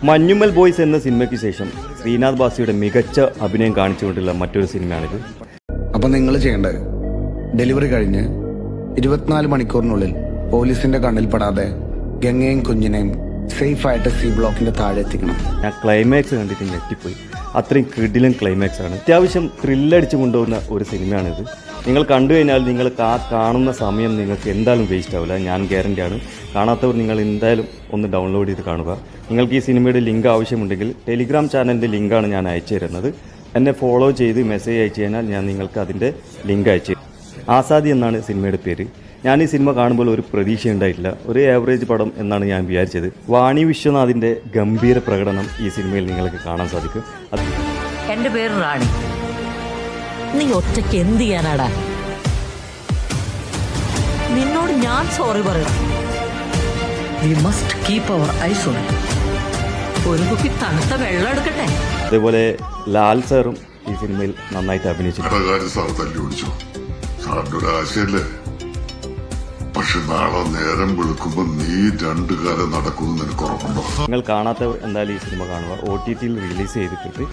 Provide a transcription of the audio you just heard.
Manjummel boys എന്ന സിനിമയ്ക്ക് ശേഷം ശ്രീനാഥ് ബാസിയുടെ മികച്ച അഭിനയം കാണിച്ചുകൊണ്ടുള്ള മറ്റൊരു സിനിമയാണിത്. അപ്പം നിങ്ങൾ ചെയ്യേണ്ടത് ഡെലിവറി കഴിഞ്ഞ് 24 മണിക്കൂറിനുള്ളിൽ പോലീസിന്റെ കണ്ണിൽപ്പെടാതെ ഗംഗയും കുഞ്ഞിനെയും സേഫായിട്ട് സി ബ്ലോക്കിന്റെ താഴെ എത്തിക്കണം. ഞാൻ ക്ലൈമാക്സ് കണ്ടിട്ട് ഞെട്ടിപ്പോയി. അത്രയും കിടിലൻ ക്ലൈമാക്സ് ആണ്. അത്യാവശ്യം ത്രില്ലടിച്ച് കൊണ്ടുപോകുന്ന ഒരു സിനിമയാണിത്. നിങ്ങൾ കണ്ടു കഴിഞ്ഞാൽ നിങ്ങൾ കാണുന്ന സമയം നിങ്ങൾക്ക് എന്തായാലും വേസ്റ്റ് ആവില്ല, ഞാൻ ഗ്യാരണ്ടിയാണ്. കാണാത്തവർ നിങ്ങൾ എന്തായാലും ഒന്ന് ഡൗൺലോഡ് ചെയ്ത് കാണുക. നിങ്ങൾക്ക് ഈ സിനിമയുടെ ലിങ്ക് ആവശ്യമുണ്ടെങ്കിൽ ടെലിഗ്രാം ചാനലിൻ്റെ ലിങ്കാണ് ഞാൻ അയച്ചു തരുന്നത്. എന്നെ ഫോളോ ചെയ്ത് മെസ്സേജ് അയച്ചു കഴിഞ്ഞാൽ ഞാൻ നിങ്ങൾക്ക് അതിൻ്റെ ലിങ്ക് അയച്ചു തരും. ആസാദി എന്നാണ് സിനിമയുടെ പേര്. ഞാൻ ഈ സിനിമ കാണുമ്പോൾ ഒരു പ്രതീക്ഷ ഉണ്ടായിട്ടില്ല. ഒരു ആവറേജ് പടം എന്നാണ് ഞാൻ വിചാരിച്ചത്. വാണി വിശ്വനാഥിൻ്റെ ഗംഭീര പ്രകടനം ഈ സിനിമയിൽ നിങ്ങൾക്ക് കാണാൻ സാധിക്കും. എൻ്റെ പേര് റാണി. നീ ഒറ്റയ്ക്ക് എന്ത് ചെയ്യാനാടാ? നിന്നോട് ഞാൻ സോറി പറയണം. We must keep our eyes on. ഒരു കുപ്പി തണുത്ത വെള്ളം എടുക്കട്ടെ. അതേപോലെ ലാൽ സാറും ഈ സിനിമയിൽ നന്നായിട്ട് അഭിനയിച്ചിട്ടുണ്ട്. പക്ഷെ നാളെ നേരം വെളുക്കുമ്പോ നീ 2 കാലം നടക്കുമെന്ന് എനിക്ക് ഉറപ്പുണ്ടോ? നിങ്ങൾ കാണാത്തവർ എന്തായാലും ഈ സിനിമ കാണുക. OTT-യിൽ റിലീസ് ചെയ്തിട്ടുണ്ട്.